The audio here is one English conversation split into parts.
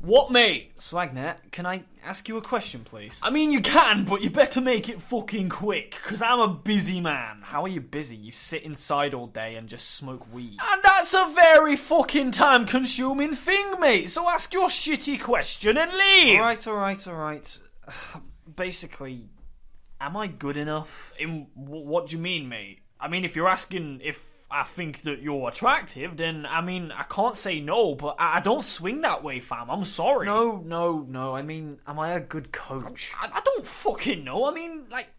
What, mate? Swagnet, can I ask you a question, please? I mean, you can, but you better make it fucking quick, because I'm a busy man. How are you busy? You sit inside all day and just smoke weed. And that's a very fucking time-consuming thing, mate, so ask your shitty question and leave. Alright. Basically, am I good enough? What do you mean, mate? I mean, if you're asking if I think that you're attractive, then, I mean, I can't say no, but I don't swing that way, fam. I'm sorry. No. I mean, am I a good coach? I don't fucking know. I mean, like,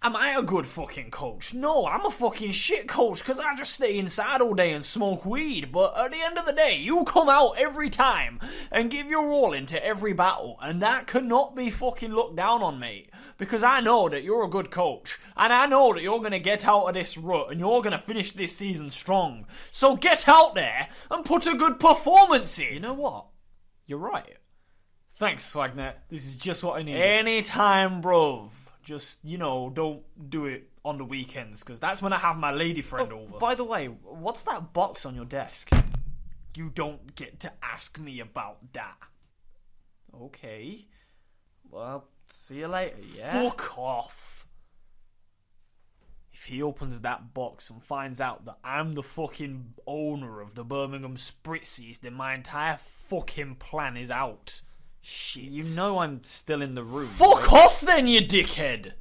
am I a good fucking coach? No, I'm a fucking shit coach because I just stay inside all day and smoke weed. But at the end of the day, you come out every time and give your all into every battle. And that cannot be fucking looked down on, mate. Because I know that you're a good coach. And I know that you're going to get out of this rut and you're going to finish this season strong. So get out there and put a good performance in. You know what? You're right. Thanks, Swagnet. This is just what I need. Anytime, bruv. Just, you know, don't do it on the weekends, because that's when I have my lady friend over. By the way, what's that box on your desk? You don't get to ask me about that. Okay. Well, see you later, yeah? Fuck off. If he opens that box and finds out that I'm the fucking owner of the Birmingham Spritzees, then my entire fucking plan is out. Shit. You know I'm still in the room. Fuck off then, you dickhead!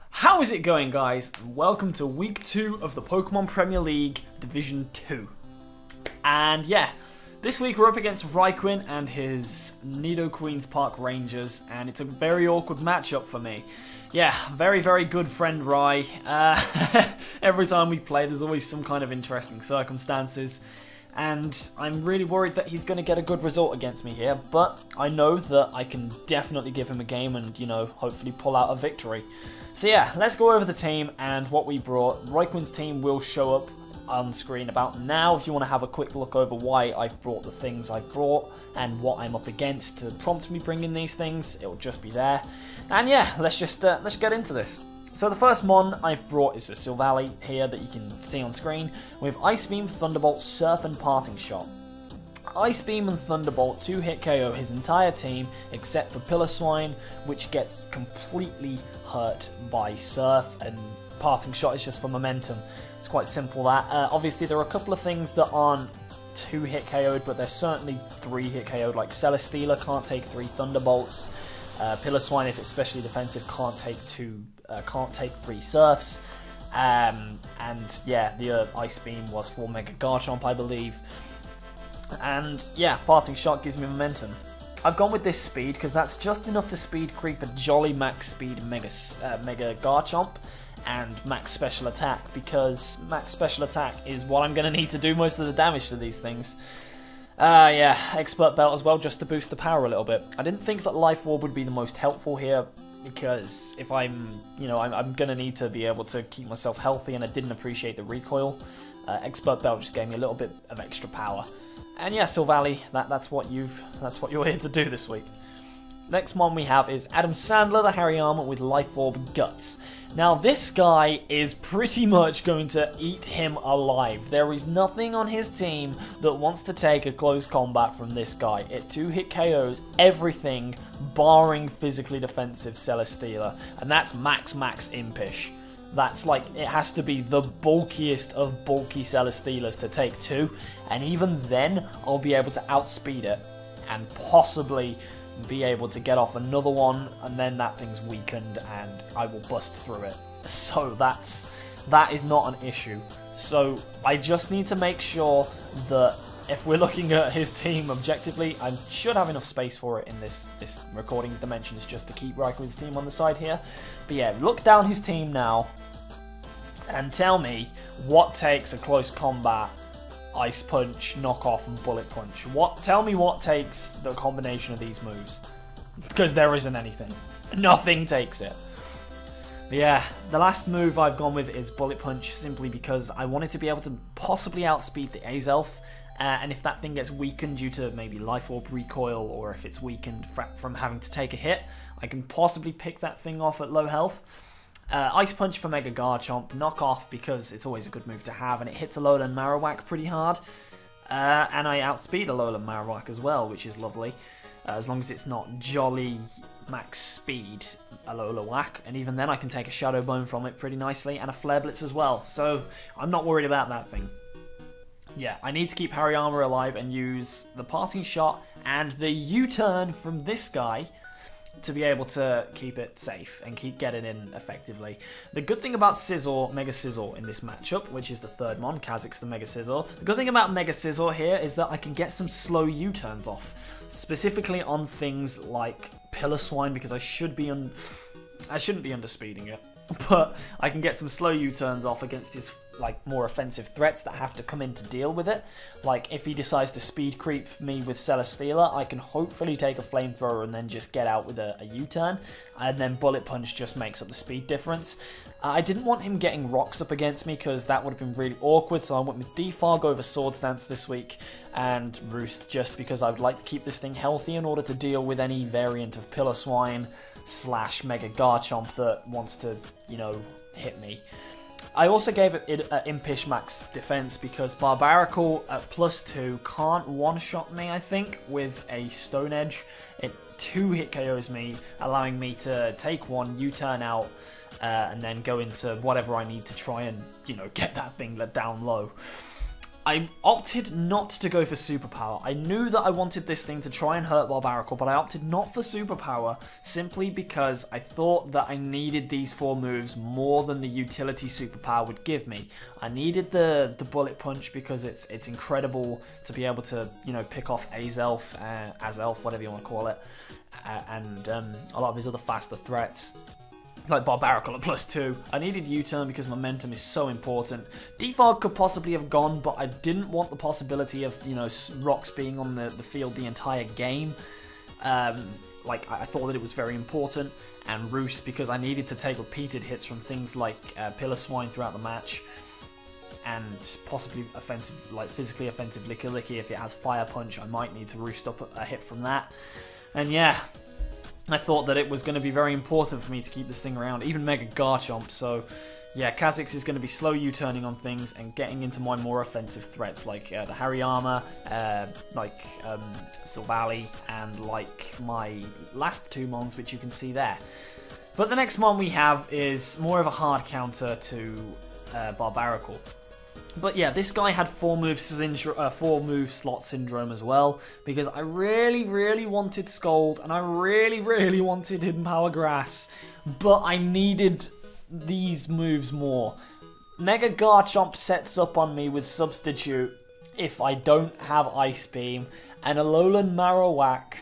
How is it going, guys? And welcome to week 2 of the Pokemon Premier League Division 2. And yeah, this week we're up against RhyQuinn and his Nidoqueens Park Rangers, and it's a very awkward matchup for me. Yeah, very, very good friend Rhy. Every time we play, there's always some kind of interesting circumstances. And I'm really worried that he's going to get a good result against me here. But I know that I can definitely give him a game and, you know, hopefully pull out a victory. So yeah, let's go over the team and what we brought. RhyQuinn's team will show up on screen about now if you want to have a quick look over why I've brought the things I've brought and what I'm up against to prompt me bringing these things. It'll just be there. And yeah, let's get into this. So the first mon I've brought is a Silvally here that you can see on screen with Ice Beam, Thunderbolt, Surf and Parting Shot. Ice Beam and Thunderbolt 2-hit KO his entire team except for Piloswine, which gets completely hurt by Surf, and Parting Shot is just for momentum. It's quite simple that. Obviously there are a couple of things that aren't 2-hit KO'd, but they're certainly 3-hit KO'd, like Celesteela can't take 3 Thunderbolts. Piloswine, if it's specially defensive, can't take 3 Surfs. And yeah, the Ice Beam was for Mega Garchomp, I believe. And yeah, Parting Shot gives me momentum. I've gone with this speed because that's just enough to speed creep a jolly max speed Mega Garchomp and max special attack, because max special attack is what I'm going to need to do most of the damage to these things. Yeah, Expert Belt as well, just to boost the power a little bit. I didn't think that Life Orb would be the most helpful here, because if I'm going to need to be able to keep myself healthy, and I didn't appreciate the recoil. Expert Belt just gave me a little bit of extra power. And yeah, Silvally, that's what you're here to do this week. Next one we have is Adam Sandler, the Hariyama with Life Orb Guts. Now this guy is pretty much going to eat him alive. There is nothing on his team that wants to take a close combat from this guy. It 2-hit KOs everything barring physically defensive Celesteela, and that's max Impish. That's like, it has to be the bulkiest of bulky Celesteelas to take 2, and even then I'll be able to outspeed it and possibly be able to get off another one, and then that thing's weakened and I will bust through it. So that is not an issue. So I just need to make sure that if we're looking at his team objectively, I should have enough space for it in this recording's dimensions just to keep RhyQuinn's team on the side here. But yeah, look down his team now and tell me what takes a close combat Ice Punch, Knock Off, and Bullet Punch. Tell me what takes the combination of these moves, because there isn't anything. Nothing takes it. But yeah, the last move I've gone with is Bullet Punch, simply because I wanted to be able to possibly outspeed the Azelf, and if that thing gets weakened due to maybe Life Orb recoil, or if it's weakened from having to take a hit, I can possibly pick that thing off at low health. Ice Punch for Mega Garchomp, Knock Off because it's always a good move to have, and it hits Alolan Marowak pretty hard. And I outspeed Alolan Marowak as well, which is lovely. As long as it's not jolly max speed Alola Whack, and even then I can take a Shadow Bone from it pretty nicely, and a Flare Blitz as well, so I'm not worried about that thing. Yeah, I need to keep Hariyama alive and use the Parting Shot and the U-turn from this guy to be able to keep it safe and keep getting in effectively. The good thing about Scizor, Mega Scizor in this matchup, which is the third mon, Kha'Zix the Mega Scizor, the good thing about Mega Scizor here is that I can get some slow U-turns off, specifically on things like Piloswine, because I shouldn't be underspeeding it, but I can get some slow U-turns off against his like more offensive threats that have to come in to deal with it. Like if he decides to speed creep me with Celesteela, I can hopefully take a Flamethrower and then just get out with a U-turn, and then Bullet Punch just makes up the speed difference. I didn't want him getting rocks up against me because that would have been really awkward, so I went with Defog over Swords Dance this week and Roost just because I would like to keep this thing healthy in order to deal with any variant of Piloswine / Mega Garchomp that wants to, you know, hit me. I also gave it Impish Max Defense because Barbaracle at +2 can't one-shot me, I think, with a Stone Edge. It 2-hit KOs me, allowing me to take one, U-turn out, and then go into whatever I need to try and, you know, get that thing down low. I opted not to go for Superpower. I knew that I wanted this thing to try and hurt Barbaracle, but I opted not for Superpower simply because I thought that I needed these 4 moves more than the utility Superpower would give me. I needed the Bullet Punch because it's incredible to be able to, you know, pick off Azelf, whatever you want to call it, and a lot of his other faster threats, like Barbaracle at +2. I needed U-turn because momentum is so important. Defog could possibly have gone, but I didn't want the possibility of, you know, rocks being on the field the entire game. Like, I thought that it was very important. And Roost because I needed to take repeated hits from things like Piloswine throughout the match. And possibly offensive, like physically offensive Licky if it has Fire Punch. I might need to Roost up a hit from that. And yeah, I thought that it was going to be very important for me to keep this thing around, even Mega Garchomp, so yeah, Kha'Zix is going to be slow U-turning on things and getting into my more offensive threats, like the Hariyama, Silvally, and like my last 2 mons, which you can see there. But the next mon we have is more of a hard counter to Barbaracle. But yeah, this guy had 4 move slot syndrome as well, because I really wanted Scold, and I really wanted Hidden Power Grass, but I needed these moves more. Mega Garchomp sets up on me with Substitute if I don't have Ice Beam, and Alolan Marowak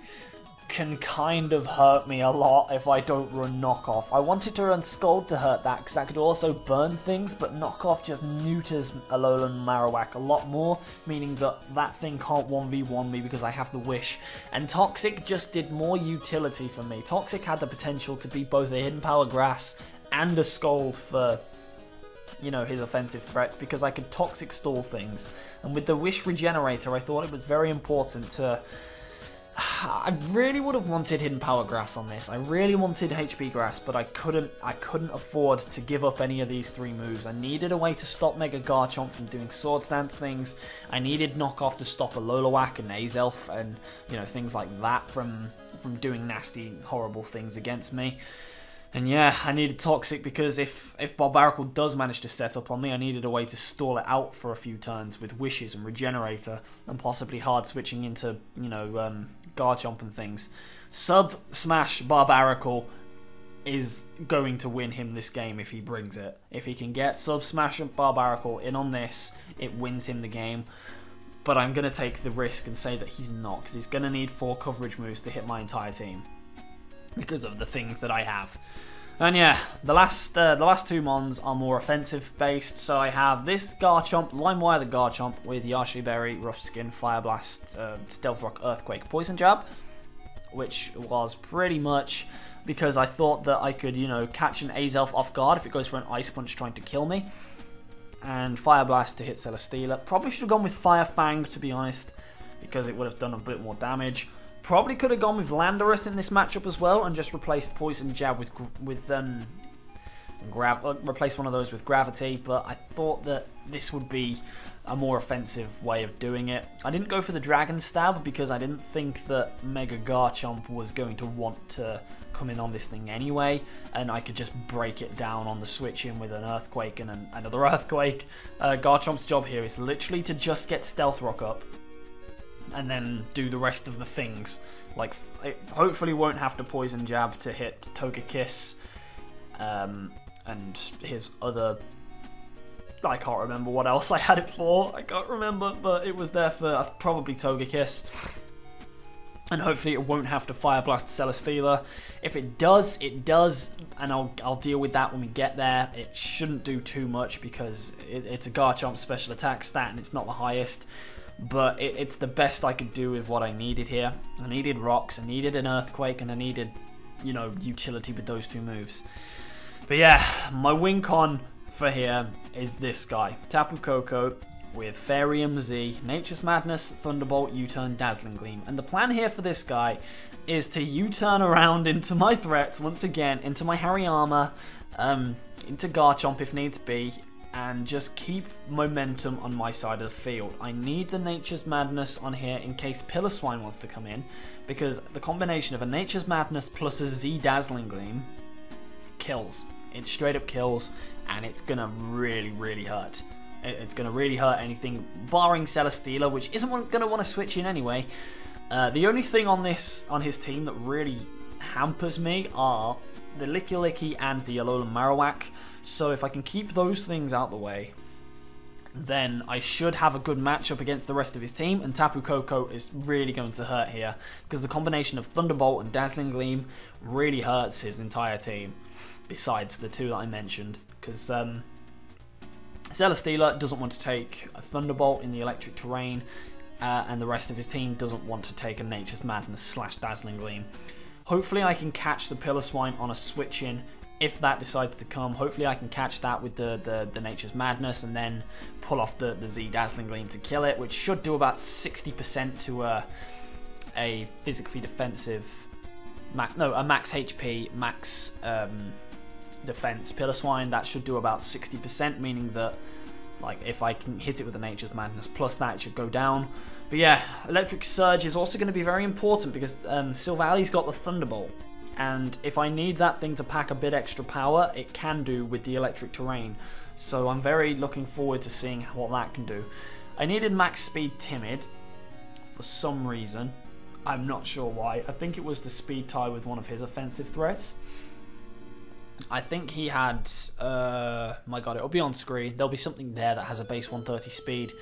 can kind of hurt me a lot if I don't run Knock Off. I wanted to run Scald to hurt that because that could also burn things, but Knock Off just neuters Alolan Marowak a lot more, meaning that that thing can't 1v1 me because I have the Wish. And Toxic just did more utility for me. Toxic had the potential to be both a Hidden Power Grass and a Scald for, you know, his offensive threats, because I could Toxic stall things. And with the Wish Regenerator, I thought it was very important to... I really would have wanted Hidden Power Grass on this. I really wanted HP Grass, but I couldn't afford to give up any of these 3 moves. I needed a way to stop Mega Garchomp from doing Swords Dance things. I needed Knock Off to stop Alolan and Azelf and, you know, things like that from doing nasty, horrible things against me. And yeah, I needed Toxic because if Barbaracle does manage to set up on me, I needed a way to stall it out for a few turns with Wishes and Regenerator, and possibly hard switching into, you know, Garchomp and things. Sub-Smash Barbaracle is going to win him this game if he brings it. If he can get Sub-Smash Barbaracle in on this, it wins him the game. But I'm going to take the risk and say that he's not, because he's going to need 4 coverage moves to hit my entire team, because of the things that I have. And yeah, the last 2 mons are more offensive based, so I have this Garchomp, Limewire the Garchomp with Yashi Berry, Rough Skin, Fire Blast, Stealth Rock, Earthquake, Poison Jab, which was pretty much because I thought that I could, you know, catch an Azelf off guard if it goes for an Ice Punch trying to kill me, and Fire Blast to hit Celesteela. Probably should have gone with Fire Fang, to be honest, because it would have done a bit more damage. Probably could have gone with Landorus in this matchup as well and just replaced Poison Jab with and replace one of those with gravity, but I thought that this would be a more offensive way of doing it. I didn't go for the Dragon Stab because I didn't think that Mega Garchomp was going to want to come in on this thing anyway, and I could just break it down on the switch in with an Earthquake and another Earthquake. Garchomp's job here is literally to just get Stealth Rock up and then do the rest of the things. Like, it hopefully won't have to Poison Jab to hit Togekiss and his other... I can't remember what else I had it for. I can't remember, but it was there for probably Togekiss. And hopefully it won't have to Fire Blast Celesteela. If it does, it does, and I'll deal with that when we get there. It shouldn't do too much because it's a Garchomp special attack stat and it's not the highest. But it's the best I could do with what I needed here. I needed rocks, I needed an Earthquake, and I needed, you know, utility with those two moves. But yeah, my win con for here is this guy, Tapu Koko with Fairium Z, Nature's Madness, Thunderbolt, U-Turn, Dazzling Gleam. And the plan here for this guy is to U-turn around into my threats once again, into my Hariyama, into Garchomp if needs be, and just keep momentum on my side of the field. I need the Nature's Madness on here in case Piloswine wants to come in, because the combination of a Nature's Madness plus a Z Dazzling Gleam kills. It straight up kills, and it's gonna really, really hurt. It's gonna really hurt anything, barring Celesteela, which isn't gonna want to switch in anyway. The only thing on his team that really hampers me are the Licky and the Alolan Marowak. So if I can keep those things out the way, then I should have a good matchup against the rest of his team, and Tapu Koko is really going to hurt here, because the combination of Thunderbolt and Dazzling Gleam really hurts his entire team, besides the two that I mentioned, because Celesteela doesn't want to take a Thunderbolt in the electric terrain, and the rest of his team doesn't want to take a Nature's Madness / Dazzling Gleam. Hopefully I can catch the Piloswine on a switch in if that decides to come. Hopefully I can catch that with the Nature's Madness and then pull off the Z Dazzling Gleam to kill it, which should do about 60% to a physically defensive, a max HP, max defense Piloswine. That should do about 60%, meaning that, like, if I can hit it with the Nature's Madness plus that, it should go down. But yeah, Electric Surge is also going to be very important because Silvalley's got the Thunderbolt, and if I need that thing to pack a bit extra power, it can do with the electric terrain. So I'm very looking forward to seeing what that can do. I needed max speed Timid for some reason. I'm not sure why. I think it was to speed tie with one of his offensive threats. I think he had, my god, it'll be on screen. There'll be something there that has a base 130 speed.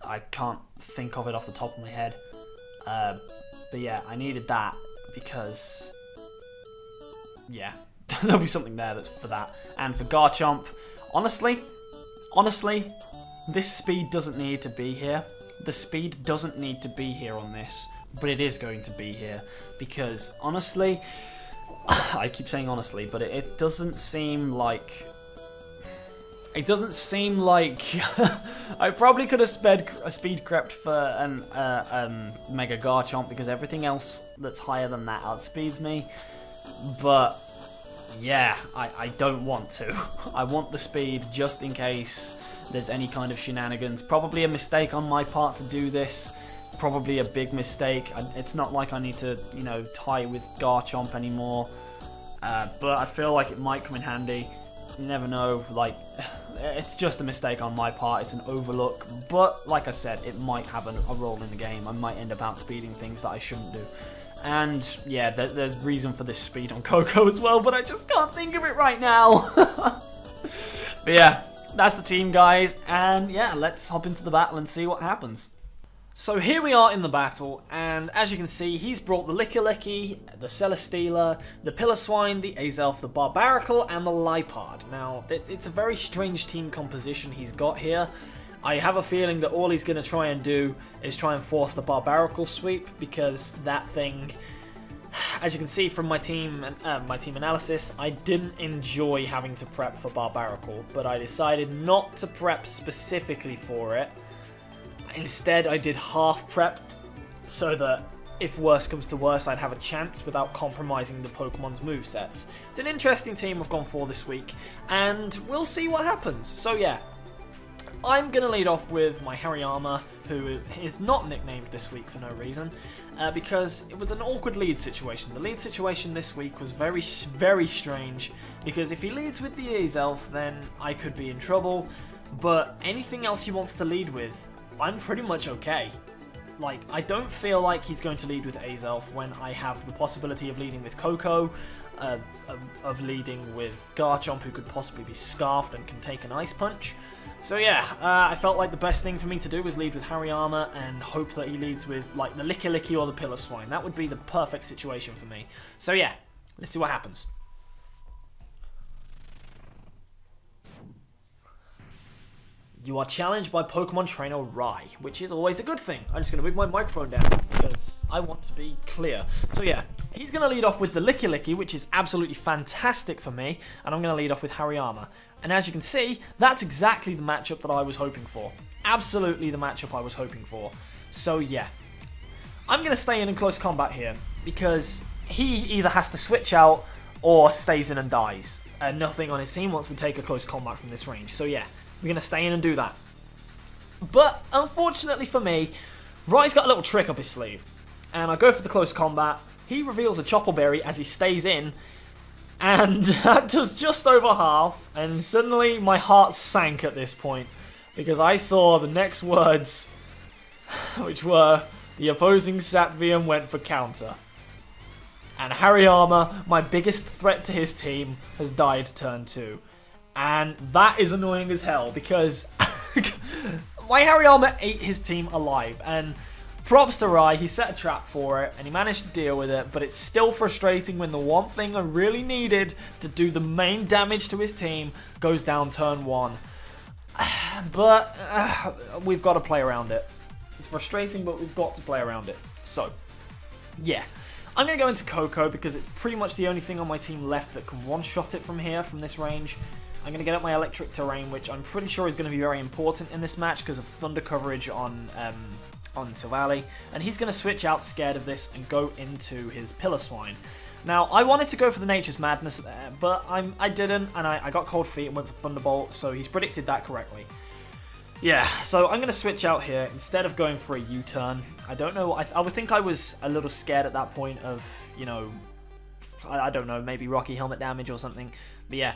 I can't think of it off the top of my head. But yeah, I needed that because, yeah, there'll be something there that's for that. And for Garchomp, honestly, this speed doesn't need to be here. The speed doesn't need to be here on this, but it is going to be here because, honestly, I keep saying honestly, but it doesn't seem like... It doesn't seem like... I probably could have speed crept for an Mega Garchomp because everything else that's higher than that outspeeds me. But, yeah, I don't want to. I want the speed just in case there's any kind of shenanigans. Probably a mistake on my part to do this. Probably a big mistake. It's not like I need to, you know, tie with Garchomp anymore. But I feel like it might come in handy. You never know. Like, it's just a mistake on my part. It's an overlook. But like I said, it might have a role in the game. I might end up outspeeding things that I shouldn't do. And yeah, there's reason for this speed on Koko as well, but I just can't think of it right now. But yeah, that's the team, guys. And yeah, let's hop into the battle and see what happens. So here we are in the battle, and as you can see, he's brought the Licky, the Celesteela, the Piloswine, the Azelf, the Barbaracle, and the Lipard. Now, it's a very strange team composition he's got here. I have a feeling that all he's going to try and do is try and force the Barbaracle sweep, because that thing, as you can see from my team analysis, I didn't enjoy having to prep for Barbaracle, but I decided not to prep specifically for it. Instead, I did half prep so that if worse comes to worse, I'd have a chance without compromising the Pokemon's movesets. It's an interesting team I've gone for this week, and we'll see what happens. So yeah, I'm going to lead off with my Hariyama, who is not nicknamed this week for no reason, because it was an awkward lead situation. The lead situation this week was very, very strange, because if he leads with the Azelf, then I could be in trouble, but anything else he wants to lead with, I'm pretty much okay. Like, I don't feel like he's going to lead with Azelf when I have the possibility of leading with Coco, of leading with Garchomp, who could possibly be Scarfed and can take an Ice Punch. So yeah, I felt like the best thing for me to do was lead with Hariyama and hope that he leads with, like, the Licky or the Piloswine. That would be the perfect situation for me. So yeah, let's see what happens. You are challenged by Pokemon Trainer Rhy, which is always a good thing. I'm just going to move my microphone down because I want to be clear. So yeah, he's going to lead off with the Licky, which is absolutely fantastic for me, and I'm going to lead off with Hariyama. And as you can see, that's exactly the matchup that I was hoping for. Absolutely the matchup I was hoping for. So yeah, I'm going to stay in close combat here because he either has to switch out or stays in and dies. And nothing on his team wants to take a close combat from this range. So yeah, we're going to stay in and do that. But unfortunately for me, Rhy's got a little trick up his sleeve. And I go for the close combat. He reveals a Chople Berry as he stays in. And that does just over half. And suddenly my heart sank at this point. Because I saw the next words, which were, the opposing Sapvium went for counter. And Hariyama, my biggest threat to his team, has died turn 2. And that is annoying as hell because my Hariyama ate his team alive. And props to Rhy, he set a trap for it and he managed to deal with it. But it's still frustrating when the one thing I really needed to do the main damage to his team goes down turn 1. But we've got to play around it. It's frustrating, but we've got to play around it. So, yeah. I'm going to go into Coco because it's pretty much the only thing on my team left that can one-shot it from here, from this range. I'm going to get up my electric terrain, which I'm pretty sure is going to be very important in this match because of thunder coverage on Silvally. And he's going to switch out scared of this and go into his Piloswine. Now, I wanted to go for the Nature's Madness there, but I didn't, and I got cold feet and went for Thunderbolt, so he's predicted that correctly. Yeah, so I'm going to switch out here instead of going for a U-turn. I don't know, I would think I was a little scared at that point of, you know, I don't know, maybe Rocky Helmet damage or something. But yeah.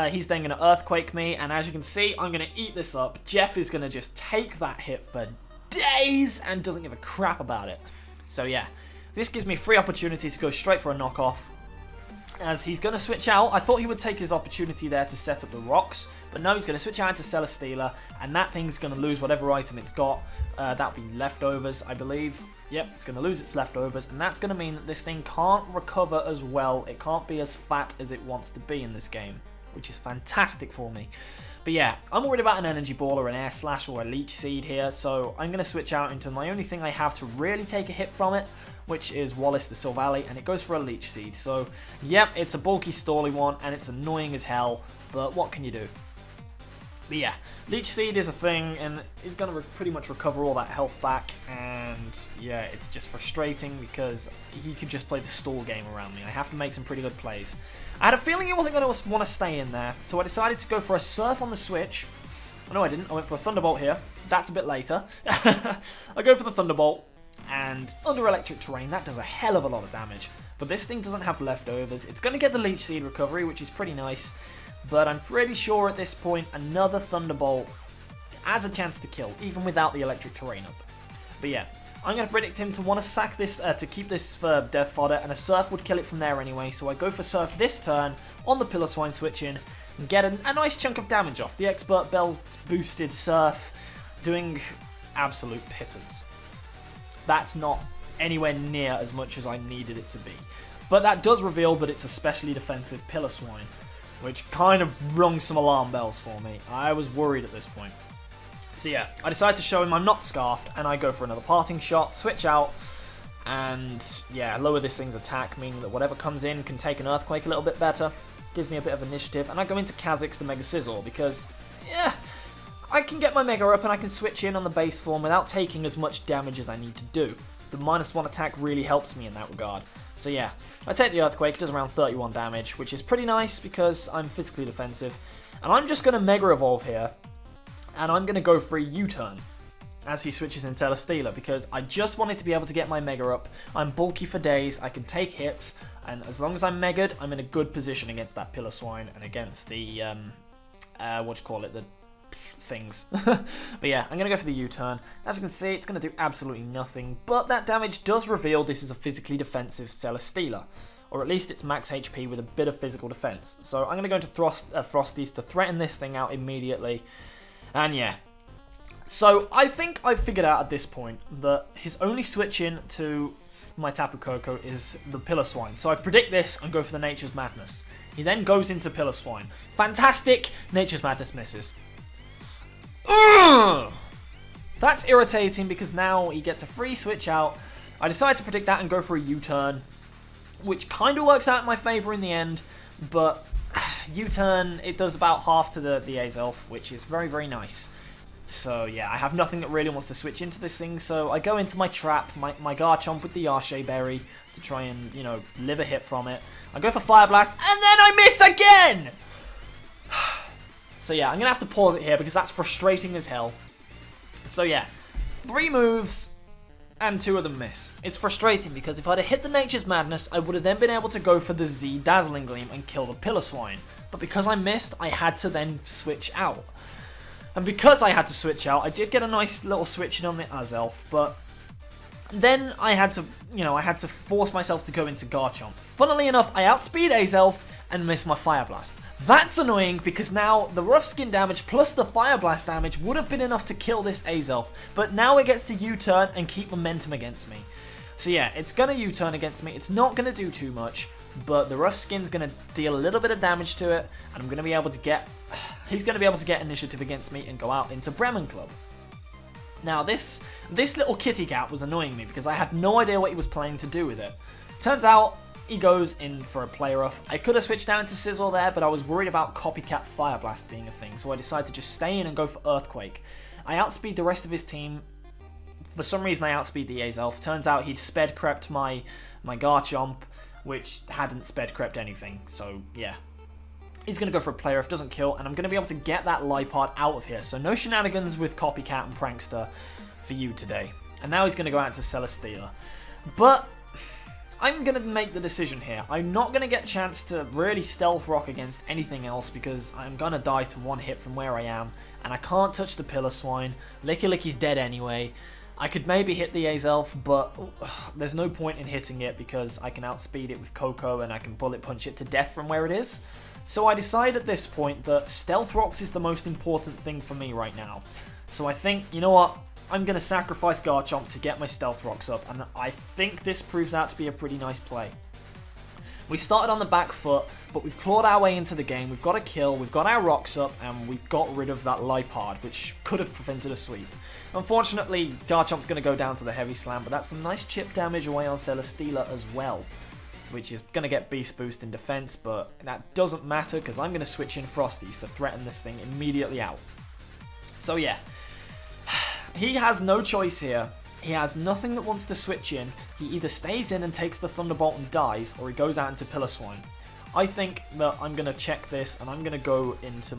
He's then going to Earthquake me, and as you can see, I'm going to eat this up. Jeff is going to just take that hit for days and doesn't give a crap about it. So yeah, this gives me free opportunity to go straight for a knockoff. As he's going to switch out, I thought he would take his opportunity there to set up the rocks, but no, he's going to switch out into Celesteela, and that thing's going to lose whatever item it's got. That'll be leftovers, I believe. Yep, it's going to lose its leftovers, and that's going to mean that this thing can't recover as well. It can't be as fat as it wants to be in this game, which is fantastic for me. But yeah, I'm worried about an Energy Ball or an Air Slash or a Leech Seed here, so I'm going to switch out into my only thing I have to really take a hit from it, which is Wallace the Silvally, and it goes for a Leech Seed. So, yep, it's a bulky, stally one, and it's annoying as hell, but what can you do? But yeah, Leech Seed is a thing, and it's going to pretty much recover all that health back, and yeah, it's just frustrating because he could just play the stall game around me. I have to make some pretty good plays. I had a feeling he wasn't going to want to stay in there, so I decided to go for a Surf on the switch. Oh, no, I didn't. I went for a Thunderbolt here. That's a bit later. I go for the Thunderbolt, and under electric terrain, that does a hell of a lot of damage. But this thing doesn't have leftovers. It's going to get the Leech Seed recovery, which is pretty nice. But I'm pretty sure at this point, another Thunderbolt has a chance to kill, even without the electric terrain up. But yeah, I'm going to predict him to want to sack this, to keep this for death fodder, and a Surf would kill it from there anyway, so I go for Surf this turn on the Piloswine switch in, and get a nice chunk of damage off. The Expert Belt boosted Surf doing absolute pittance. That's not anywhere near as much as I needed it to be. But that does reveal that it's a specially defensive Piloswine, which kind of rung some alarm bells for me. I was worried at this point. So yeah, I decided to show him I'm not Scarfed, and I go for another Parting Shot, switch out, and yeah, lower this thing's attack, meaning that whatever comes in can take an Earthquake a little bit better. Gives me a bit of initiative, and I go into Kha'Zix the Mega Sizzle, because, yeah, I can get my Mega up and I can switch in on the base form without taking as much damage as I need to do. the -1 attack really helps me in that regard. So yeah, I take the Earthquake, it does around 31 damage, which is pretty nice because I'm physically defensive. And I'm just going to Mega Evolve here, and I'm going to go for a U-turn as he switches in Celesteela, because I just wanted to be able to get my Mega up. I'm bulky for days, I can take hits, and as long as I'm Mega'd, I'm in a good position against that Piloswine and against the, the things. But yeah, I'm going to go for the U-turn. As you can see, it's going to do absolutely nothing, but that damage does reveal this is a physically defensive Celesteela, or at least it's max HP with a bit of physical defense. So I'm going to go into Frosties to threaten this thing out immediately, and yeah. So I think I've figured out at this point that his only switch in to my Tapu Koko is the Piloswine. So I predict this and go for the Nature's Madness. He then goes into Piloswine. Fantastic! Nature's Madness misses. Ugh! That's irritating because now he gets a free switch out. I decide to predict that and go for a U-turn, which kind of works out in my favour in the end, but U-turn, it does about half to the Azelf, which is very, very nice. So yeah, I have nothing that really wants to switch into this thing, so I go into my trap, my Garchomp with the Yarshay Berry to try and, you know, live a hit from it. I go for Fire Blast, and then I miss again! So yeah, I'm going to have to pause it here because that's frustrating as hell. So yeah, 3 moves and 2 of them miss. It's frustrating because if I'd have hit the Nature's Madness, I would have then been able to go for the Z Dazzling Gleam and kill the Piloswine. But because I missed, I had to then switch out. And because I had to switch out, I did get a nice little switch in on the Azelf, but then I had to, you know, I had to force myself to go into Garchomp. Funnily enough, I outspeed Azelf and miss my Fire Blast. That's annoying because now the Rough Skin damage plus the Fire Blast damage would have been enough to kill this Azelf, but now it gets to U-turn and keep momentum against me. So yeah, it's going to U-turn against me. It's not going to do too much, but the Rough Skin's going to deal a little bit of damage to it, and I'm going to be able to get... He's going to be able to get initiative against me and go out into Bremen Club. Now, this little kitty cat was annoying me because I had no idea what he was planning to do with it. Turns out, he goes in for a Play Rough. I could have switched down into Sizzle there, but I was worried about Copycat Fire Blast being a thing, so I decided to just stay in and go for Earthquake. I outspeed the rest of his team. For some reason, I outspeed the Azelf. Turns out he'd sped crept my Garchomp, which hadn't sped crept anything, so yeah. He's going to go for a Play Rough, doesn't kill, and I'm going to be able to get that Liepard out of here. So no shenanigans with Copycat and Prankster for you today. And now he's going to go out to Celesteela. But I'm going to make the decision here. I'm not going to get a chance to really Stealth Rock against anything else because I'm going to die to 1 hit from where I am. And I can't touch the Piloswine. Licky's dead anyway. I could maybe hit the Azelf, but there's no point in hitting it because I can outspeed it with Koko and I can Bullet Punch it to death from where it is. So I decide at this point that Stealth Rocks is the most important thing for me right now. So I think, you know what, I'm going to sacrifice Garchomp to get my Stealth Rocks up, and I think this proves out to be a pretty nice play. We've started on the back foot, but we've clawed our way into the game, we've got a kill, we've got our Rocks up, and we've got rid of that Liepard, which could have prevented a sweep. Unfortunately, Garchomp's going to go down to the Heavy Slam, but that's some nice chip damage away on Celesteela as well, which is going to get Beast Boost in defense, but that doesn't matter because I'm going to switch in Frosties to threaten this thing immediately out. So yeah, he has no choice here. He has nothing that wants to switch in. He either stays in and takes the Thunderbolt and dies, or he goes out into Piloswine. I think that I'm going to check this and I'm going to go into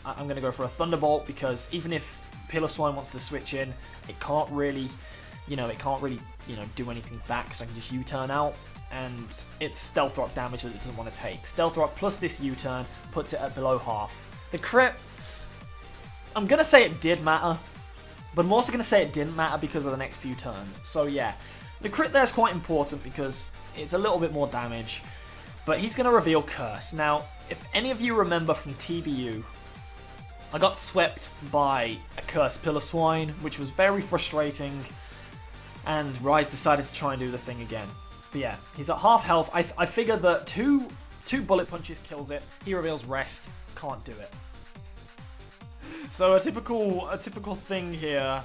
I'm going to go for a Thunderbolt because even if Piloswine wants to switch in, it can't really, do anything back because I can just U-turn out. And it's Stealth Rock damage that it doesn't want to take. Stealth Rock plus this U-turn puts it at below half. The crit, I'm going to say it did matter, but I'm also going to say it didn't matter because of the next few turns. So yeah, the crit there is quite important because it's a little bit more damage, but he's going to reveal Curse. Now, if any of you remember from TBU, I got swept by a Cursed Piloswine, which was very frustrating, and Rise decided to try and do the thing again. But yeah, he's at half health. I figure that two Bullet Punches kills it. He reveals Rest. Can't do it. So a typical thing here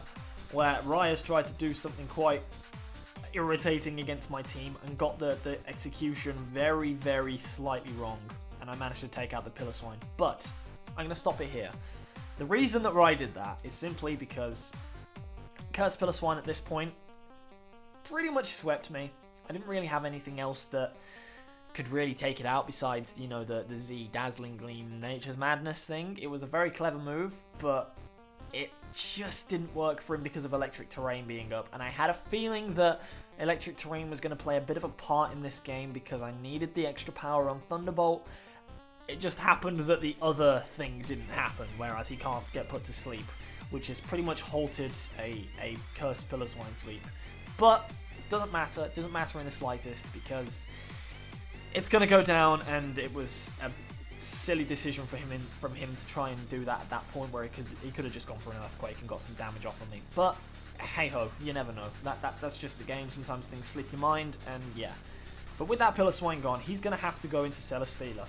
where Rias tried to do something quite irritating against my team and got the execution very, very slightly wrong. And I managed to take out the Piloswine. But I'm going to stop it here. The reason that Rai did that is simply because Cursed Piloswine at this point, pretty much swept me. I didn't really have anything else that could really take it out besides, you know, the Z Dazzling Gleam Nature's Madness thing. It was a very clever move, but it just didn't work for him because of Electric Terrain being up. And I had a feeling that Electric Terrain was going to play a bit of a part in this game because I needed the extra power on Thunderbolt. It just happened that the other thing didn't happen, whereas he can't get put to sleep, which has pretty much halted a Cursed Pillar Swine sweep. But it doesn't matter in the slightest because it's going to go down, and it was a silly decision from him to try and do that at that point where he could have just gone for an Earthquake and got some damage off on me. But hey ho, you never know. That's just the game. Sometimes things slip your mind, and yeah. But with that Pillar Swine gone, he's going to have to go into Celesteela.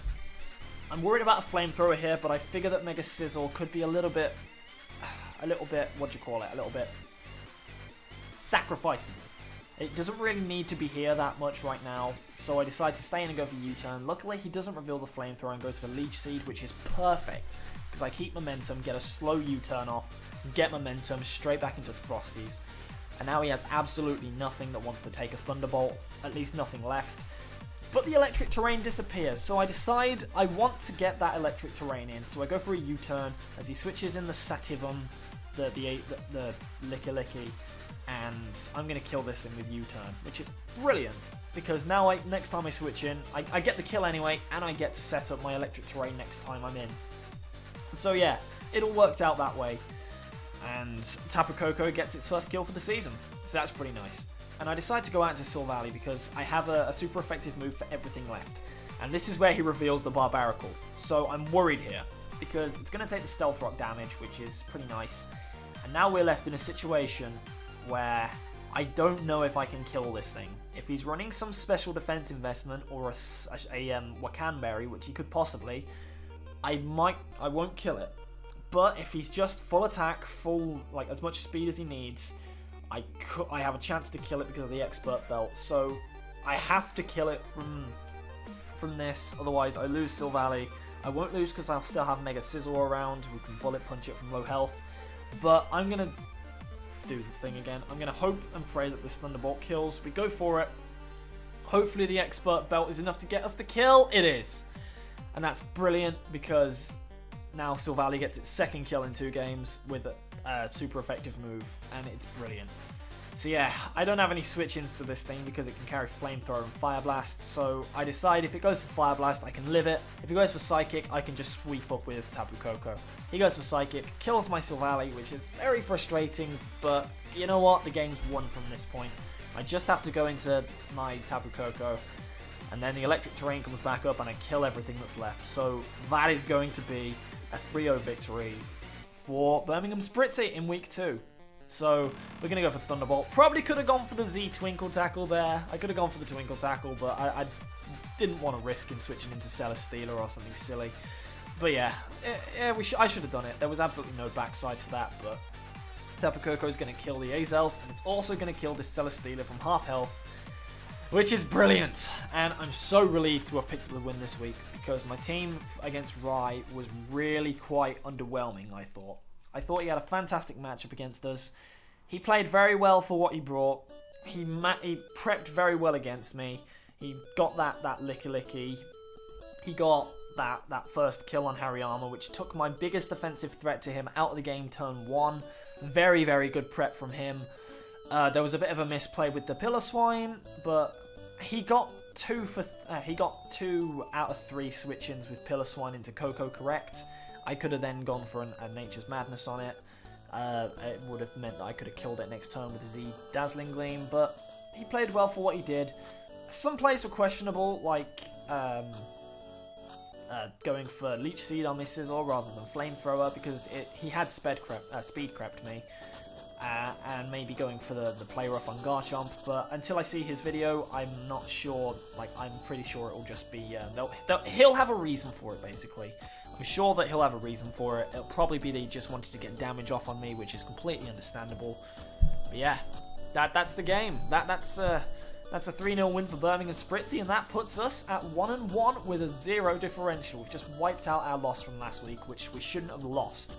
I'm worried about a Flamethrower here, but I figure that Mega Sizzle could be a little bit, what do you call it? A little bit sacrificing. It doesn't really need to be here that much right now, so I decide to stay in and go for U-turn. Luckily, he doesn't reveal the Flamethrower and goes for Leech Seed, which is perfect, because I keep momentum, get a slow U-turn off, get momentum straight back into Frosties. And now he has absolutely nothing that wants to take a Thunderbolt, at least nothing left. But the Electric Terrain disappears, so I decide I want to get that Electric Terrain in, so I go for a U-turn as he switches in the Sativum, the Licky, and I'm going to kill this thing with U-turn, which is brilliant, because now next time I switch in, I get the kill anyway, and I get to set up my Electric Terrain next time I'm in. So yeah, it all worked out that way, and Tapu Koko gets its first kill for the season, so that's pretty nice. And I decide to go out into Silvally because I have a super effective move for everything left, and this is where he reveals the Barbaracle, so I'm worried here, because it's going to take the Stealth Rock damage, which is pretty nice, and now we're left in a situation where I don't know if I can kill this thing. If he's running some special defense investment or a Wakanberry, which he could possibly, I won't kill it. But if he's just full attack, full, like as much speed as he needs, I have a chance to kill it because of the Expert Belt. So I have to kill it from this, otherwise I lose Silvally. I won't lose because I'll still have Mega Sizzle around who can Bullet Punch it from low health. But I'm going to do the thing again. I'm going to hope and pray that this Thunderbolt kills. We go for it. Hopefully the Expert Belt is enough to get us the kill. It is. And that's brilliant because now Silvally gets its second kill in 2 games with a super effective move, and it's brilliant. So yeah, I don't have any switch-ins to this thing because it can carry Flamethrower and Fire Blast, so I decide if it goes for Fire Blast, I can live it. If it goes for Psychic, I can just sweep up with Tapu Koko. He goes for Psychic, kills my Silvally, which is very frustrating, but you know what? The game's won from this point. I just have to go into my Tapu Koko, and then the Electric Terrain comes back up and I kill everything that's left. So that is going to be a 3-0 victory for Birmingham Spritzee in week 2. So we're going to go for Thunderbolt. Probably could have gone for the Z Twinkle Tackle there. I could have gone for the Twinkle Tackle, but I didn't want to risk him switching into Celesteela or something silly. But yeah, I should have done it. There was absolutely no backside to that, but Tapu Koko is going to kill the Azelf, and it's also going to kill this Celesteela from half health, which is brilliant. And I'm so relieved to have picked up the win this week because my team against Rhy was really quite underwhelming, I thought. I thought he had a fantastic matchup against us. He played very well for what he brought. He prepped very well against me. He got that Licky. He got that first kill on Hariyama, which took my biggest offensive threat to him out of the game turn 1. Very, very good prep from him. There was a bit of a misplay with the Pillar Swine, but he got 2 out of 3 switch-ins with Pillar Swine into Koko correct. I could have then gone for a Nature's Madness on it. It would have meant that I could have killed it next turn with a Z Dazzling Gleam, but he played well for what he did. Some plays were questionable, like going for Leech Seed on my Sizzle rather than Flamethrower because he had speed crept me. And maybe going for the play rough on Garchomp, but until I see his video, I'm not sure. Like, I'm pretty sure it'll just be he'll have a reason for it. Basically, I'm sure that he'll have a reason for it. It'll probably be that he just wanted to get damage off on me, which is completely understandable. But yeah, that's the game. That's a 3-0 win for Birmingham Spritzee, and that puts us at 1-1 with a 0 differential. We've just wiped out our loss from last week, which we shouldn't have lost.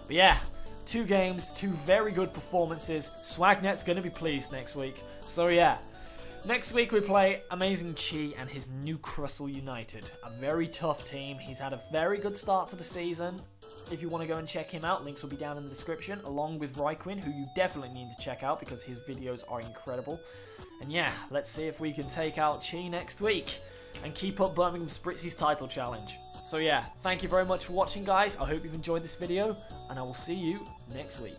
But yeah. 2 games, 2 very good performances. Swagnet's going to be pleased next week. So yeah, next week we play Amazing Chi and his New Crustle United. A very tough team. He's had a very good start to the season. If you want to go and check him out, links will be down in the description, along with RhyQuinn, who you definitely need to check out because his videos are incredible. And yeah, let's see if we can take out Chi next week and keep up Birmingham Spritzee's title challenge. So yeah, thank you very much for watching, guys. I hope you've enjoyed this video, and I will see you next week.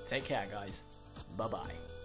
Take care, guys. Bye-bye.